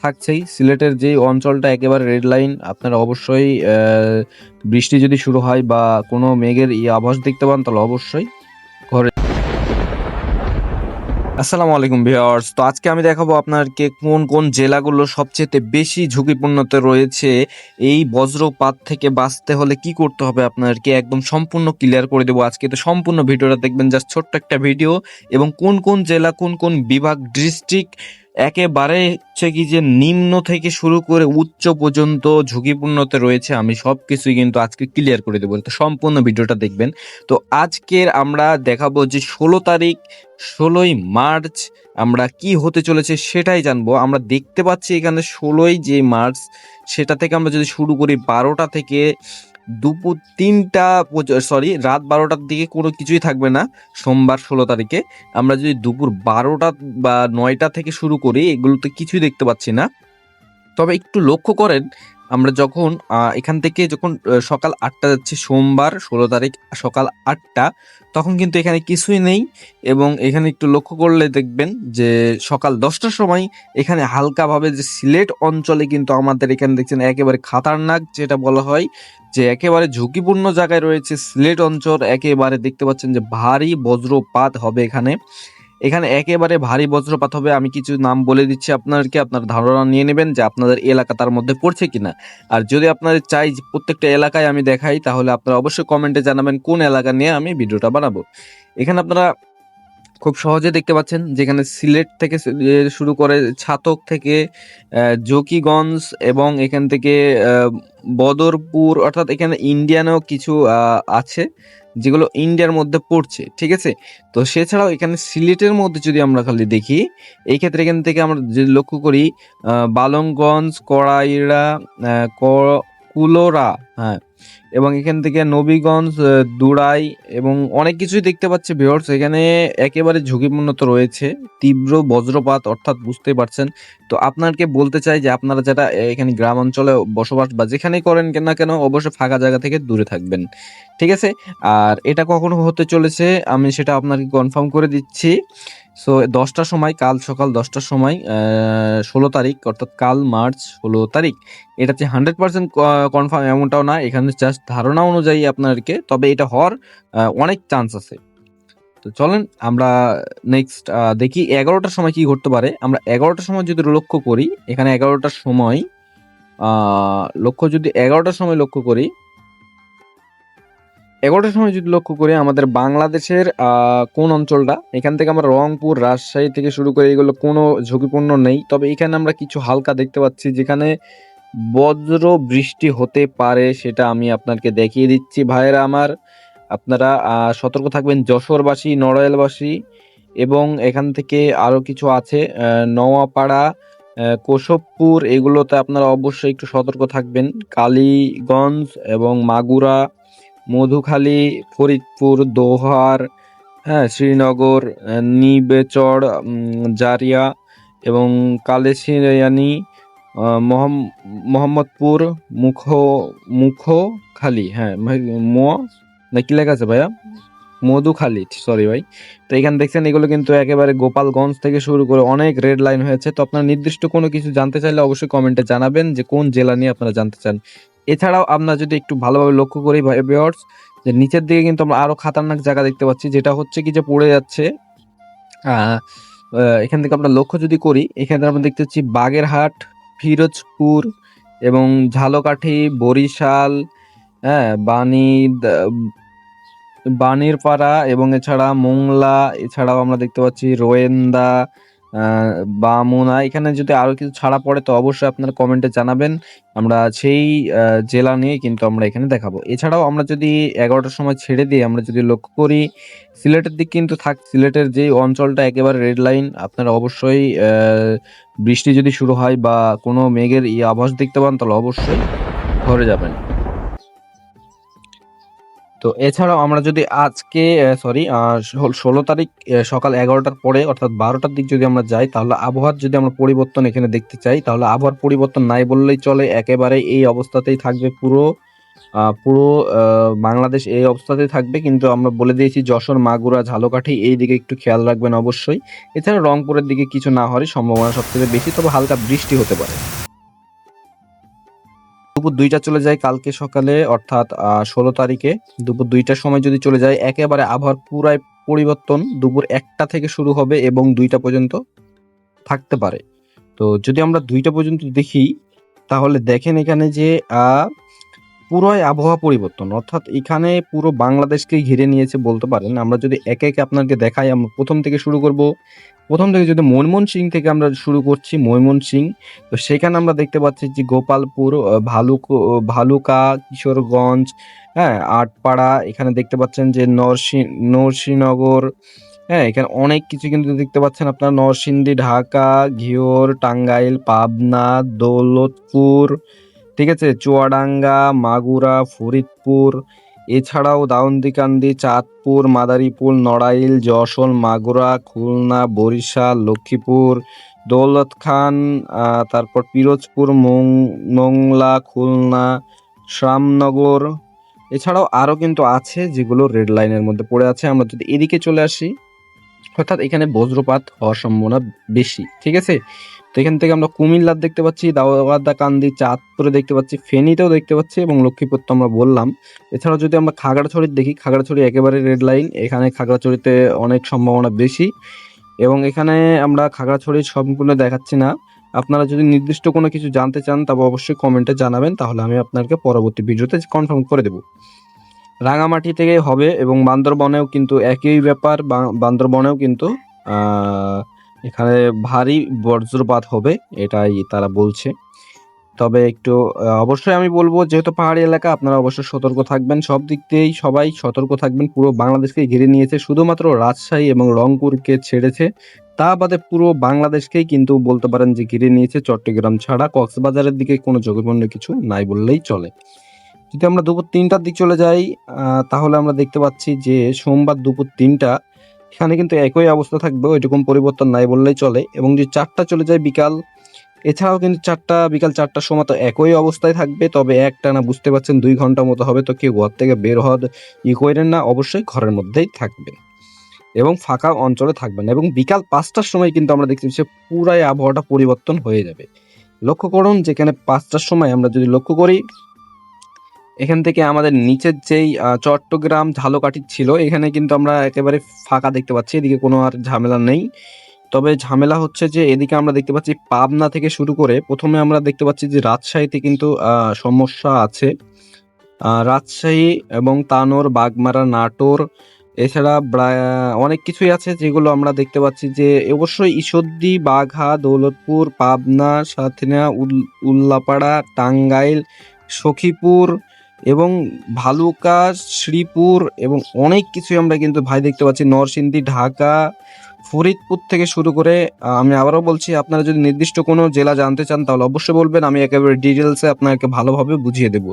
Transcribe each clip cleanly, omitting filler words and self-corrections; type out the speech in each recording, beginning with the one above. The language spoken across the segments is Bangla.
থাকছেই। সিলেটের যে অঞ্চলটা একেবারে রেড লাইন, আপনারা অবশ্যই বৃষ্টি যদি শুরু হয় বা কোনো মেঘের আভাস দেখতে পান তাহলে অবশ্যই ঘরে। আসসালামু আলাইকুম ভিউয়ার্স। তো আজকে আমি দেখাবো আপনাদেরকে কোন কোন জেলাগুলো সবচেয়ে বেশি ঝুঁকিপূর্ণতে রয়েছে। এই বজ্রপাত থেকে বাঁচতে হলে কি করতে হবে আপনাদেরকে একদম সম্পূর্ণ ক্লিয়ার করে দেবো আজকে। তো সম্পূর্ণ ভিডিওটা দেখবেন, জাস্ট ছোট্ট একটা ভিডিও, এবং কোন কোন জেলা, কোন কোন বিভাগ, ডিস্ট্রিক্ট একেবারে হচ্ছে কি যে নিম্ন থেকে শুরু করে উচ্চ পর্যন্ত ঝুঁকিপূর্ণতে রয়েছে, আমি সব কিছুই কিন্তু আজকে ক্লিয়ার করে দেবো। তো সম্পূর্ণ ভিডিওটা দেখবেন। তো আজকের আমরা দেখাবো যে 16 তারিখ, 16ই মার্চ আমরা কি হতে চলেছে সেটাই জানবো। আমরা দেখতে পাচ্ছি এখানে 16ই মার্চ, সেটা থেকে আমরা যদি শুরু করি 12টা থেকে দুপুর 3টা, রাত 12টার দিকে কোনো কিছুই থাকবে না। সোমবার 16 তারিখে আমরা যদি দুপুর 12টা বা 9টা থেকে শুরু করি, এগুলোতে কিছুই দেখতে পাচ্ছি না। তবে একটু লক্ষ্য করেন, আমরা যখন এখান থেকে যখন সকাল 8টা যাচ্ছি, সোমবার 16 তারিখ সকাল 8টা, তখন কিন্তু এখানে কিছুই নেই। এবং এখানে একটু লক্ষ্য করলে দেখবেন যে সকাল 10টার সময় এখানে হালকাভাবে যে সিলেট অঞ্চলে কিন্তু আমাদের এখানে দেখছেন একেবারে খাতারনাক যেটা বলা হয়, যে একেবারে ঝুঁকিপূর্ণ জায়গায় রয়েছে সিলেট অঞ্চল। একেবারে দেখতে পাচ্ছেন যে ভারী বজ্রপাত হবে এখানে। এখানে একেবারে ভারী বজ্রপাত হবে। আমি কিছু নাম বলে দিচ্ছি আপনাদেরকে, আপনার ধারণা নিয়ে নেবেন যে আপনাদের এলাকা তার মধ্যে পড়ছে কিনা। আর যদি আপনাদের চাই যে প্রত্যেকটা এলাকায় আমি দেখাই, তাহলে আপনারা অবশ্যই কমেন্টে জানাবেন কোন এলাকা নিয়ে আমি ভিডিওটা বানাবো। এখানে আপনারা খুব সহজে দেখতে পাচ্ছেন যেখানে সিলেট থেকে শুরু করে ছাতক থেকে জকিগঞ্জ, এবং এখান থেকে বদরপুর, অর্থাৎ এখানে ইন্ডিয়ানও কিছু আছে যেগুলো ইন্ডিয়ার মধ্যে পড়ছে, ঠিক আছে। তো সেছাড়াও এখানে সিলেটের মধ্যে যদি আমরা খালি দেখি, এই ক্ষেত্রে এখান থেকে আমরা যদি লক্ষ্য করি বালংগঞ্জ, কড়াইড়া, কুলোরা, হ্যাঁ, এবং এখান থেকে নবীগঞ্জ, দুড়াই, এবং অনেক কিছুই দেখতে পাচ্ছি ভিউয়ার্স। এখানে একেবারে ঝুঁকিপূর্ণ তো রয়েছে, তীব্র বজ্রপাত, অর্থাৎ বুঝতেই পারছেন। তো আপনাকে বলতে চাই যে আপনারা যারা এখানে গ্রাম অঞ্চলে বসবাস বা যেখানেই করেন না কেন, অবশ্যই ফাঁকা জায়গা থেকে দূরে থাকবেন, ঠিক আছে। আর এটা কখনো হতে চলেছে আমি সেটা আপনাকে কনফার্ম করে দিচ্ছি। সো 10টার সময়, কাল সকাল 10টার সময় 16 তারিখ, অর্থাৎ কাল মার্চ 16 তারিখ, এটা যে 100% কনফার্ম এমনটাও না, এখানে জাস্ট ধারণা অনুযায়ী আপনাদেরকে, তবে এটা হওয়ার অনেক চান্স আছে। তো চলেন আমরা নেক্সট দেখি 11টার সময় কি ঘটতে পারে। আমরা 11টার সময় যদি লক্ষ্য করি, এখানে 11টার সময় যদি 11টার সময় লক্ষ্য করি, 11টার সময় যদি লক্ষ্য করি আমাদের বাংলাদেশের কোন অঞ্চলটা, এখান থেকে আমরা রংপুর, রাজশাহী থেকে শুরু করে এগুলো কোনো ঝুঁকিপূর্ণ নেই। তবে এখানে আমরা কিছু হালকা দেখতে পাচ্ছি যেখানে বজ্র বৃষ্টি হতে পারে, সেটা আমি আপনাকে দেখিয়ে দিচ্ছি ভাইয়েরা আমার। আপনারা সতর্ক থাকবেন, যশোরবাসী, নড়াইলবাসী, এবং এখান থেকে আরও কিছু আছে নোয়াপাড়া, কেশবপুর, এগুলোতে আপনারা অবশ্যই একটু সতর্ক থাকবেন। কালীগঞ্জ এবং মাগুরা, মধুখালী, ফরিদপুর, দোহার, হ্যাঁ, শ্রীনগর, নিবেচড়, জারিয়া, এবং কালেশিয়ানি, মোহাম্মদপুর, মুখখালী, হ্যাঁ, না কি লেখা আছে ভাইয়া, মধুখালী, সরি ভাই। তো এখানে দেখছেন এগুলো কিন্তু একেবারে গোপালগঞ্জ থেকে শুরু করে অনেক রেড লাইন হয়েছে। তো আপনার নির্দিষ্ট কোনো কিছু জানতে চাইলে অবশ্যই কমেন্টে জানাবেন যে কোন জেলা নিয়ে আপনারা জানতে চান। এছাড়াও আমরা যদি একটু ভালোভাবে লক্ষ্য করি ভিউয়ার্স, যে নিচের দিকে কিন্তু আমরা আরো খাতারনাক জায়গা দেখতে পাচ্ছি, যেটা হচ্ছে কি যে পড়ে যাচ্ছে। এখান থেকে আমরা লক্ষ্য যদি করি, এখানে আমরা দেখতে পাচ্ছি বাগেরহাট, ফিরোজপুর, এবং ঝালকাঠি, বরিশাল, হ্যাঁ, বানিরপাড়া, এবং এছাড়া মোংলা, এছাড়াও আমরা দেখতে পাচ্ছি রোয়েন্দা, বামুনা। এখানে যদি আরো কিছু ছাড়া পড়ে তো অবশ্যই আপনারা কমেন্টে জানাবেন, আমরা সেই জেলা নিয়ে কিন্তু আমরা এখানে দেখাবো। এছাড়াও আমরা যদি 11টার সময় ছেড়ে দিয়ে আমরা যদি লক্ষ্য করি, সিলেটের দিক কিন্তু সিলেটের যে অঞ্চলটা একেবারে রেড লাইন, আপনারা অবশ্যই বৃষ্টি যদি শুরু হয় বা কোনো মেঘের আভাস দেখতে পান তাহলে অবশ্যই ঘরে যাবেন। তো এছাড়াও আমরা যদি আজকে 16 তারিখ সকাল 11টার পরে, অর্থাৎ 12টার দিক যদি আমরা যাই, তাহলে আবহাওয়ার যদি আমরা পরিবর্তন এখানে দেখতে চাই, তাহলে আবহাওয়ার পরিবর্তন নাই বললেই চলে। একেবারে এই অবস্থাতেই থাকবে পুরো পুরো বাংলাদেশ এই অবস্থাতেই থাকবে, কিন্তু আমরা বলে দিয়েছি যশোর, মাগুরা, ঝালকাঠি এই দিকে একটু খেয়াল রাখবেন অবশ্যই। এছাড়া রংপুরের দিকে কিছু না হওয়ারই সম্ভাবনা সবথেকে বেশি, তবে হালকা বৃষ্টি হতে পারে। দুপুর 2টা চলে যায় কালকে সকালে, অর্থাৎ 16 তারিখে দুপুর 2টার সময় যদি চলে যায়, একেবারে আবহাওয়ার পুরাই পরিবর্তন দুপুর 1টা থেকে শুরু হবে এবং 2টা পর্যন্ত থাকতে পারে। তো যদি আমরা 2টা পর্যন্ত দেখি, তাহলে দেখেন এখানে যে পুরোই আবহাওয়া পরিবর্তন, অর্থাৎ এখানে পুরো বাংলাদেশকেই ঘিরে নিয়েছে বলতে পারেন। আমরা যদি একে একে আপনাকে দেখাই, আমরা প্রথম থেকে শুরু করব। প্রথম থেকে যদি ময়মনসিংহ থেকে আমরা শুরু করছি, ময়মনসিংহ, তো সেখানে আমরা দেখতে পাচ্ছি যে গোপালপুর, ভালুকা, কিশোরগঞ্জ, হ্যাঁ, আটপাড়া, এখানে দেখতে পাচ্ছেন যে নরসিংনগর, হ্যাঁ, এখানে অনেক কিছু কিন্তু দেখতে পাচ্ছেন আপনার, নরসিংদী, ঢাকা, ঘিওর, টাঙ্গাইল, পাবনা, দৌলতপুর, ঠিক আছে, চুয়াডাঙ্গা, মাগুরা, ফরিদপুর, এছাড়াও দাউন্দিকান্দি, চাঁদপুর, মাদারীপুর, নড়াইল, যশোর, মাগুরা, খুলনা, বরিশাল, লক্ষ্মীপুর, দৌলতখান, তারপর পিরোজপুর, মোংলা, খুলনা, শ্যামনগর, এছাড়াও আরো কিন্তু আছে যেগুলো রেড লাইনের মধ্যে পড়ে আছে। আমরা যদি এদিকে চলে আসি, অর্থাৎ এখানে বজ্রপাত হওয়ার সম্ভাবনা বেশি, ঠিক আছে। তো এখান থেকে আমরা কুমিল্লার দেখতে পাচ্ছি, দাউদাকান্দি, চাঁদপুরে দেখতে পাচ্ছি, ফেনীতেও দেখতে পাচ্ছি এবং লক্ষ্মীপুর তো আমরা বললাম। এছাড়াও যদি আমরা খাগড়াছড়ির দেখি, খাগড়াছড়ি একেবারে রেড লাইন, এখানে খাগড়াছড়িতে অনেক সম্ভাবনা বেশি এবং এখানে আমরা খাগড়াছড়ির সম্পূর্ণ দেখাচ্ছি না। আপনারা যদি নির্দিষ্ট কোনো কিছু জানতে চান তবে অবশ্যই কমেন্টে জানাবেন, তাহলে আমি আপনাকে পরবর্তী ভিডিওতে কনফার্ম করে দেবো। রাঙামাটি থেকে হবে এবং বান্দরবনেও কিন্তু একই ব্যাপার, বান্দরবনেও কিন্তু এখানে ভারী বজ্রপাত হবে, এটাই তারা বলছে। তবে একটু অবশ্যই আমি বলবো, যেহেতু পাহাড়ি এলাকা, আপনারা অবশ্যই সতর্ক থাকবেন, সব দিক দিয়েই সবাই সতর্ক থাকবেন। পুরো বাংলাদেশকে ঘিরে নিয়েছে, শুধুমাত্র রাজশাহী এবং রংপুরকে ছেড়েছে, তা বাদে পুরো বাংলাদেশকেই কিন্তু বলতে পারেন যে ঘিরে নিয়েছে, চট্টগ্রাম ছাড়া। কক্সবাজারের দিকে কোনো ঝুঁকিপূর্ণ কিছু নাই বললেই চলে। যদি আমরা দুপুর 3টার দিক চলে যাই, তাহলে আমরা দেখতে পাচ্ছি যে সোমবার দুপুর 3টা, এখানে কিন্তু একই অবস্থা থাকবে, ওইরকম পরিবর্তন নাই বললেই চলে। এবং যে 4টা চলে যায় বিকাল, এছাড়াও কিন্তু বিকাল 4টার সময় তো একই অবস্থায় থাকবে, তবে একটানা বুঝতে পারছেন 2 ঘন্টা মতো হবে। তো কেউ ঘর থেকে বের হওয়ার করেন না, অবশ্যই ঘরের মধ্যেই থাকবেন এবং ফাঁকা অঞ্চলে থাকবেন। এবং বিকাল 5টার সময় কিন্তু আমরা দেখতে পাচ্ছি পুরাই আবহাওয়াটা পরিবর্তন হয়ে যাবে। লক্ষ্য করুন, যেখানে 5টার সময় আমরা যদি লক্ষ্য করি, এখান থেকে আমাদের নিচের যেই চট্টগ্রাম ঝালকাঠি ছিল, এখানে কিন্তু আমরা একেবারে ফাঁকা দেখতে পাচ্ছি, এদিকে কোনো আর ঝামেলা নেই। তবে ঝামেলা হচ্ছে যে এদিকে আমরা দেখতে পাচ্ছি পাবনা থেকে শুরু করে, প্রথমে আমরা দেখতে পাচ্ছি যে রাজশাহীতে কিন্তু সমস্যা আছে। রাজশাহী এবং তানোর, বাগমারা, নাটোর, এছাড়া অনেক কিছুই আছে যেগুলো আমরা দেখতে পাচ্ছি যে অবশ্যই ঈশ্বরদী, বাঘা, দৌলতপুর, পাবনা, সাতক্ষীরা, উল্লাপাড়া, টাঙ্গাইল, সখীপুর এবং ভালুকা, শ্রীপুর এবং অনেক কিছুই আমরা কিন্তু ভাই দেখতে পাচ্ছি, নরসিংদী, ঢাকা, ফরিদপুর থেকে শুরু করে। আমি আবারও বলছি, আপনারা যদি নির্দিষ্ট কোনো জেলা জানতে চান তাহলে অবশ্যই বলবেন, আমি একেবারে ডিটেলসে আপনাকে ভালোভাবে বুঝিয়ে দেব,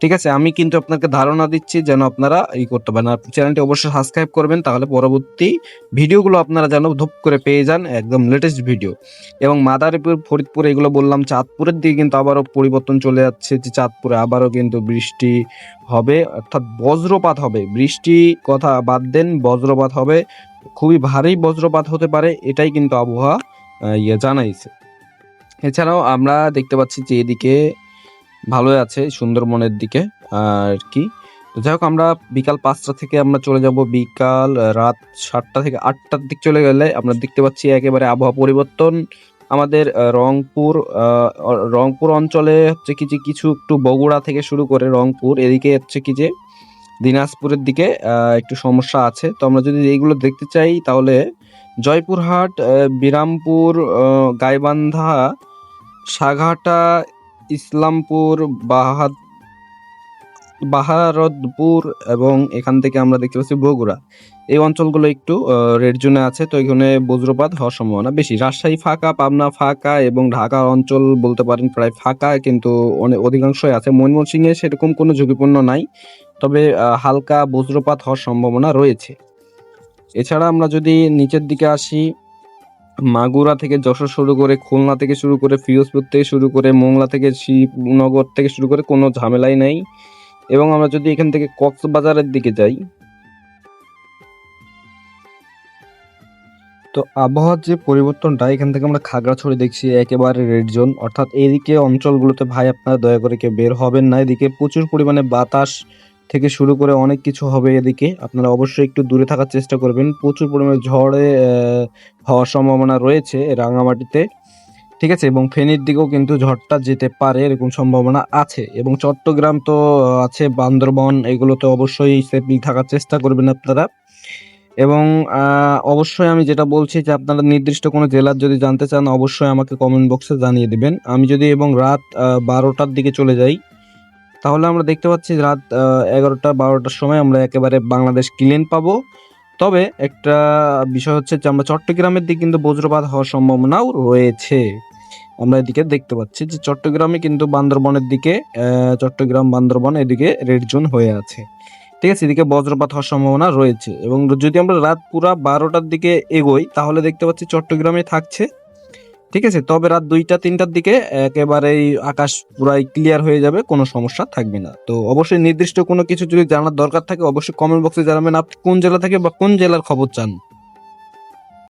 ঠিক আছে। আমি কিন্তু আপনাকে ধারণা দিচ্ছি যেন আপনারা করতে পারেন। আর চ্যানেলটি অবশ্যই সাবস্ক্রাইব করবেন, তাহলে পরবর্তী ভিডিওগুলো আপনারা যেন ধুপ করে পেয়ে যান, একদম লেটেস্ট ভিডিও। এবং মাদারীপুর, ফরিদপুর এগুলো বললাম। চাঁদপুরের দিকে কিন্তু আবারও পরিবর্তন চলে যাচ্ছে, যে চাঁদপুরে আবারও কিন্তু বৃষ্টি হবে, অর্থাৎ বজ্রপাত হবে। বৃষ্টি কথা বাদ দেন, বজ্রপাত হবে, খুবই ভারী বজ্রপাত হতে পারে, এটাই কিন্তু আবহাওয়া জানাইছে। এছাড়াও আমরা দেখতে পাচ্ছি যে এদিকে ভালোই আছে, সুন্দরবনের দিকে আর কি। তো যাই হোক, আমরা বিকাল 5টা থেকে আমরা চলে যাব, বিকাল রাত 7টা থেকে 8টার দিক চলে গেলে আমরা দেখতে পাচ্ছি একেবারে আবহাওয়া পরিবর্তন। আমাদের রংপুর অঞ্চলে হচ্ছে কি যে কিছু একটু বগুড়া থেকে শুরু করে রংপুর এদিকে হচ্ছে কি যে দিনাজপুরের দিকে একটু সমস্যা আছে। তো আমরা যদি এইগুলো দেখতে চাই তাহলে জয়পুরহাট, বিরামপুর, গাইবান্ধা, সাঘাটা, ইসলামপুর, বাহারদপুর এবং এখান থেকে আমরা দেখতে পাচ্ছি বগুড়া, এই অঞ্চলগুলো একটু রেড জোনে আছে, তো এখানে বজ্রপাত হওয়ার সম্ভাবনা বেশি। রাজশাহী ফাঁকা, পাবনা ফাঁকা এবং ঢাকা অঞ্চল বলতে পারেন প্রায় ফাঁকা, কিন্তু অনেক অধিকাংশই আছে। ময়মনসিংহে সেরকম কোনো ঝুঁকিপূর্ণ নাই, তবে হালকা বজ্রপাত হওয়ার সম্ভাবনা রয়েছে। এছাড়া আমরা যদি নিচের দিকে আসি, মাগুরা থেকে যশোর শুরু করে, খুলনা থেকে শুরু করে, ফিরোজপুর থেকে শুরু করে, মোংলা থেকে, শ্রীনগর থেকে শুরু করে কোনো ঝামেলাই নেই। এবং আমরা যদি এখান থেকে কক্সবাজারের দিকে যাই, তো আবহাওয়ার যে পরিবর্তনটা এখান থেকে আমরা খাগড়াছড়ি দেখছি একেবারে রেড জোন, অর্থাৎ এদিকে অঞ্চলগুলোতে ভাই আপনারা দয়া করে কেউ বের হবেন না। এদিকে প্রচুর পরিমাণে বাতাস থেকে শুরু করে অনেক কিছু হবে, এদিকে আপনারা অবশ্যই একটু দূরে থাকার চেষ্টা করবেন। প্রচুর পরিমাণে ঝড়ে হওয়ার সম্ভাবনা রয়েছে রাঙামাটিতে, ঠিক আছে, এবং ফেনীর দিকেও কিন্তু ঝড়টা যেতে পারে এরকম সম্ভাবনা আছে। এবং চট্টগ্রাম তো আছে, বান্দরবন, এগুলোতে অবশ্যই সেফলি থাকার চেষ্টা করবেন আপনারা। এবং অবশ্যই আমি যেটা বলছি যে আপনারা নির্দিষ্ট কোনো জেলার যদি জানতে চান অবশ্যই আমাকে কমেন্ট বক্সে জানিয়ে দিবেন। আমি যদি এবং রাত 12টার দিকে চলে যাই, তাহলে আমরা দেখতে পাচ্ছি রাত 11টা 12টার সময় আমরা একেবারে বাংলাদেশ ক্লিন পাবো। তবে একটা বিষয় হচ্ছে যে আমরা চট্টগ্রামের দিকে কিন্তু বজ্রপাত হওয়ার সম্ভাবনাও রয়েছে। আমরা এদিকে দেখতে পাচ্ছি যে চট্টগ্রামে কিন্তু বান্দরবনের দিকে, চট্টগ্রাম বান্দরবন এদিকে রেড জোন হয়ে আছে, ঠিক আছে, এদিকে বজ্রপাত হওয়ার সম্ভাবনা রয়েছে। এবং যদি আমরা রাত পুরা 12টার দিকে এগোই তাহলে দেখতে পাচ্ছি চট্টগ্রামে থাকছে, ঠিক আছে। তবে রাত 2টা 3টার দিকে একেবারেই আকাশ পুরাই ক্লিয়ার হয়ে যাবে, কোনো সমস্যা থাকবে না। তো অবশ্যই নির্দিষ্ট কোনো কিছু যদি জানার দরকার থাকে অবশ্যই কমেন্ট বক্সে জানাবেন আপনি কোন জেলা থেকে বা কোন জেলার খবর চান।